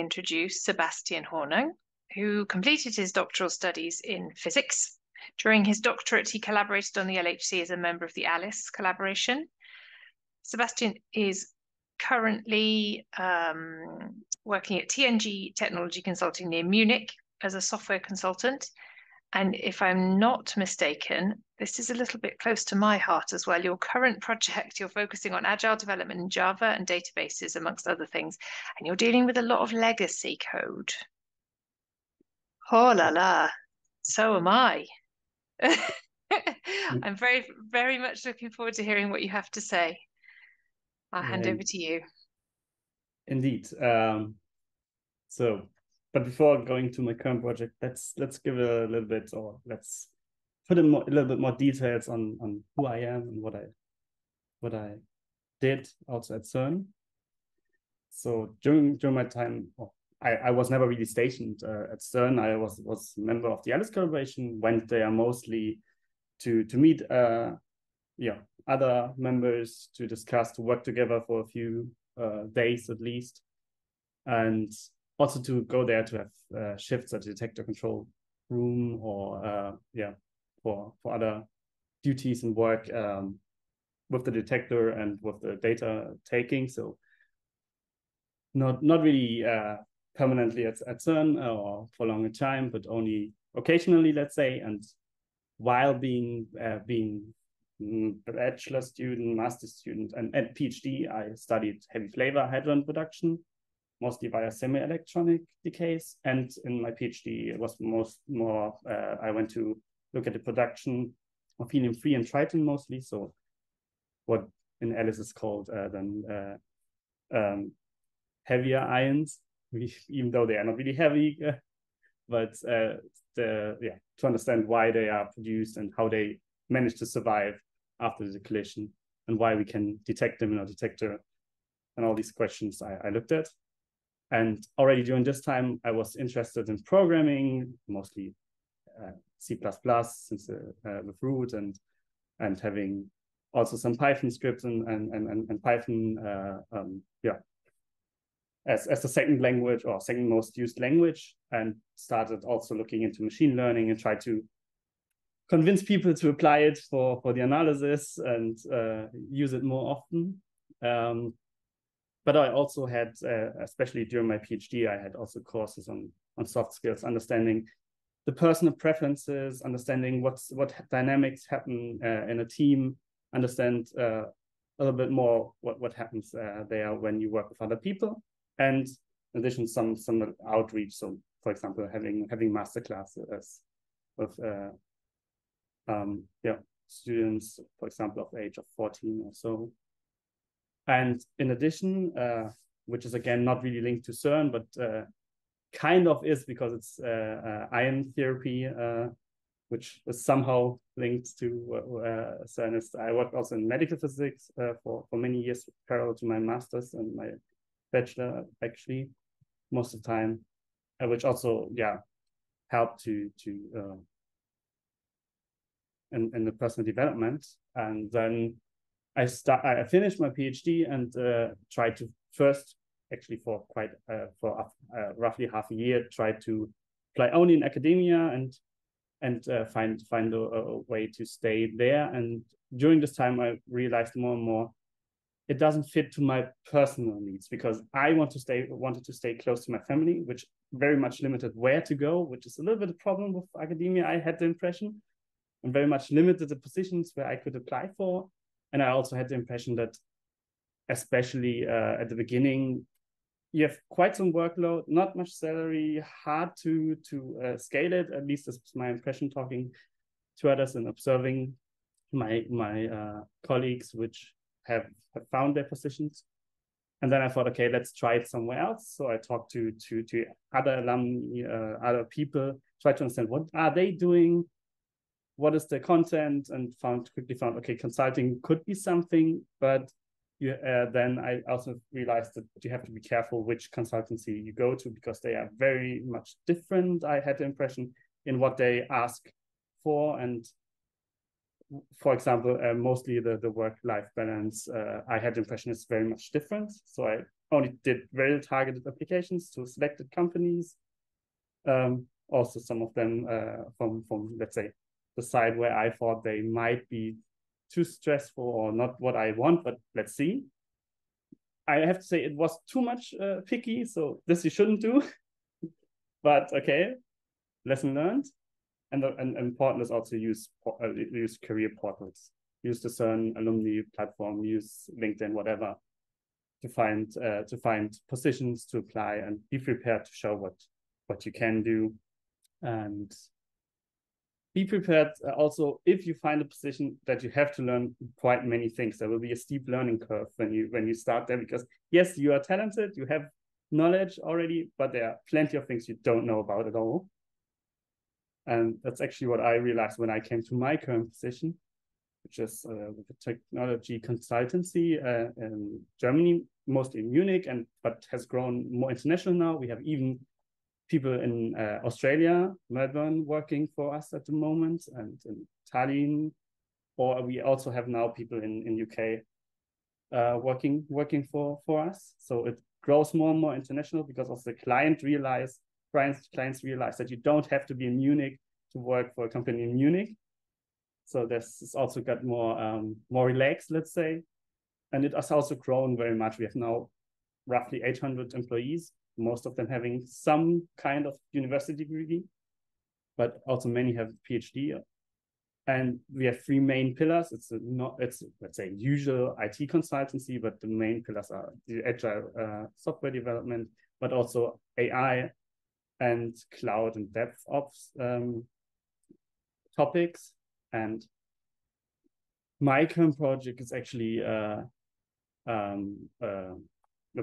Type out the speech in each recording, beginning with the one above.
introduce Sebastian Hornung, who completed his doctoral studies in physics. During his doctorate, he collaborated on the LHC as a member of the ALICE collaboration. Sebastian is currently working at TNG Technology Consulting near Munich as a software consultant. And if I'm not mistaken, this is a little bit close to my heart as well. Your current project, you're focusing on agile development in Java and databases, amongst other things, and you're dealing with a lot of legacy code. Oh la la, so am I. I'm very, very much looking forward to hearing what you have to say. I'll hand over to you. Indeed. But before going to my current project, let's give a little bit, or let's put a little bit more details on who I am and what I did also at CERN. So during my time, I was never really stationed at CERN. I was a member of the ALICE collaboration. Went there mostly to meet other members, to discuss, to work together for a few days at least, and also to go there to have shifts at the detector control room, or for other duties and work with the detector and with the data taking. So not really permanently at CERN or for a longer time, but only occasionally, let's say. And while being a bachelor student, master student, and PhD, I studied heavy flavor hadron production, mostly via semi-electronic decays. And in my PhD, it was more I went to look at the production of helium-3 and triton mostly. So what in ALICE is called heavier ions, even though they are not really heavy, but to understand why they are produced and how they manage to survive after the collision, and why we can detect them in our detector, and all these questions I looked at. And already during this time, I was interested in programming, mostly C++, since with root, and having also some Python scripts and Python, as the second language, or second most used language, and started also looking into machine learning and tried to convince people to apply it for the analysis and use it more often. But I also had, especially during my PhD, I had also courses on soft skills, understanding the personal preferences, understanding what dynamics happen in a team, understand a little bit more what happens there when you work with other people, and in addition some outreach. So, for example, having masterclasses with students, for example, of the age of 14 or so. And in addition, which is again not really linked to CERN, but kind of is, because it's ion therapy, which is somehow linked to CERN. I worked also in medical physics for many years, parallel to my master's and my bachelor, actually, most of the time, which also helped to in the personal development. And then I finished my PhD and tried to first, actually for roughly half a year, tried to apply only in academia and find a way to stay there. And during this time, I realized more and more it doesn't fit to my personal needs, because I wanted to stay close to my family, which very much limited where to go, which is a little bit of a problem with academia, I had the impression, and very much limited the positions where I could apply for. And I also had the impression that, especially at the beginning, you have quite some workload, not much salary, hard to scale it. At least this was my impression, talking to others and observing my colleagues which have found their positions. And then I thought, okay, let's try it somewhere else. So I talked to other alumni, other people, tried to understand what are they doing, what is the content, and quickly found, okay, consulting could be something, but then I also realized that you have to be careful which consultancy you go to, because they are very much different. I had the impression in what they ask for, and for example, mostly the work-life balance, I had the impression is very much different. So I only did very targeted applications to selected companies. Also, some of them from let's say the side where I thought they might be too stressful or not what I want, but let's see. I have to say it was too much picky, so this you shouldn't do. But okay, lesson learned. And important is also use career portals, use the CERN alumni platform, use LinkedIn, whatever, to find positions to apply and be prepared to show what you can do, and be prepared also if you find a position that you have to learn quite many things. There will be a steep learning curve when you start there, because yes, you are talented, you have knowledge already, but there are plenty of things you don't know about at all. And that's actually what I realized when I came to my current position, which is with a technology consultancy in Germany, mostly in Munich, but has grown more international now. We have even people in Australia, Melbourne, working for us at the moment, and in Tallinn, or we also have now people in UK working for us. So it grows more and more international because of the clients realize that you don't have to be in Munich to work for a company in Munich. So this has also got more relaxed, let's say, and it has also grown very much. We have now roughly 800 employees, most of them having some kind of university degree, but also many have PhD. And we have three main pillars. It's let's say usual IT consultancy, but the main pillars are the agile software development, but also AI and cloud and DevOps topics. And my current project is actually a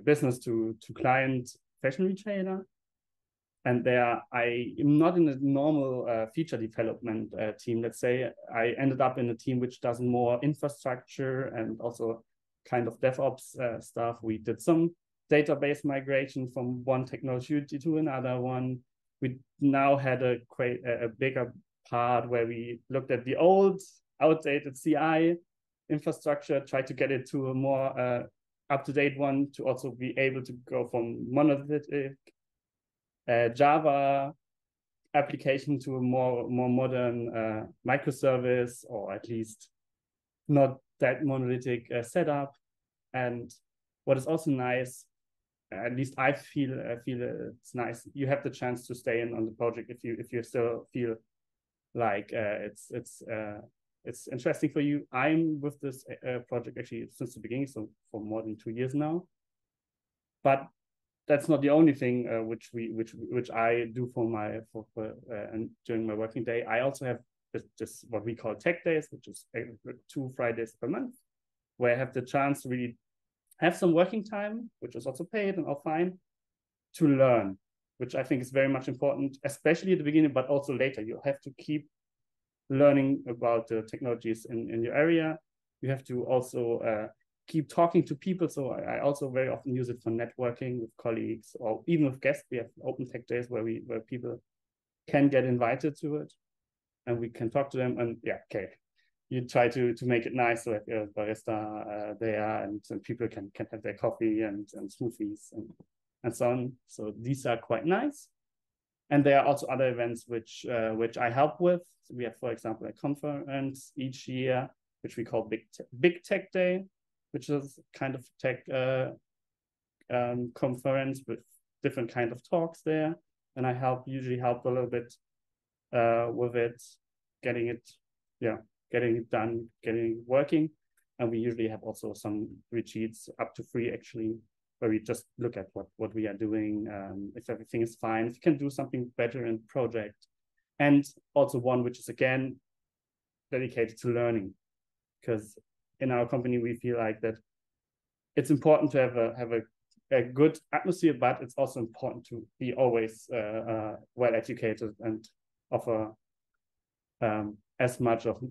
business to client fashion retailer. And there I am not in a normal feature development team, let's say. I ended up in a team which does more infrastructure and also kind of DevOps stuff. We did some database migration from one technology to another one. We now had a bigger part where we looked at the old outdated CI infrastructure, tried to get it to a more up-to-date one, to also be able to go from monolithic Java application to a more modern microservice, or at least not that monolithic setup. And what is also nice, at least I feel it's nice, you have the chance to stay in on the project if you still feel like it's interesting for you. I'm with this project actually since the beginning, so for more than 2 years now. But that's not the only thing which I do and during my working day. I also have this what we call tech days, which is 2 Fridays per month, where I have the chance to really have some working time, which is also paid and all fine, to learn, which I think is very much important, especially at the beginning, but also later. You have to keep learning about the technologies in your area. You have to also keep talking to people. So I also very often use it for networking with colleagues, or even with guests. We have open tech days where people can get invited to it, and we can talk to them. And yeah, okay, you try to make it nice, so like a barista there, and people can have their coffee and smoothies and so on. So these are quite nice. And there are also other events which I help with. So we have, for example, a conference each year, which we call Big Tech Day, which is kind of tech conference with different kind of talks there. And I usually help a little bit with it, getting it done, getting it working. And we usually have also some retreats, up to 3 actually, where we just look at what we are doing, if everything is fine, if you can do something better in project. And also one which is, again, dedicated to learning. Because in our company, we feel like that it's important to have a good atmosphere, but it's also important to be always well educated and offer as much of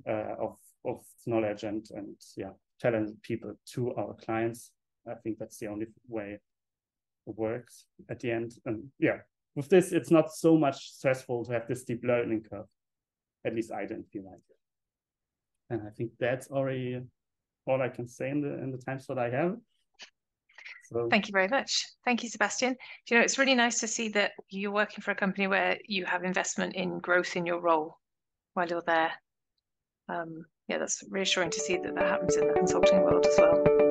knowledge and talented people to our clients. I think that's the only way it works at the end. And yeah, with this, it's not so much stressful to have this steep learning curve. At least I didn't feel like it. And I think that's already all I can say in the time slot I have. So thank you very much. Thank you, Sebastian. Do you know, it's really nice to see that you're working for a company where you have investment in growth in your role while you're there. Yeah, that's reassuring to see that that happens in the consulting world as well.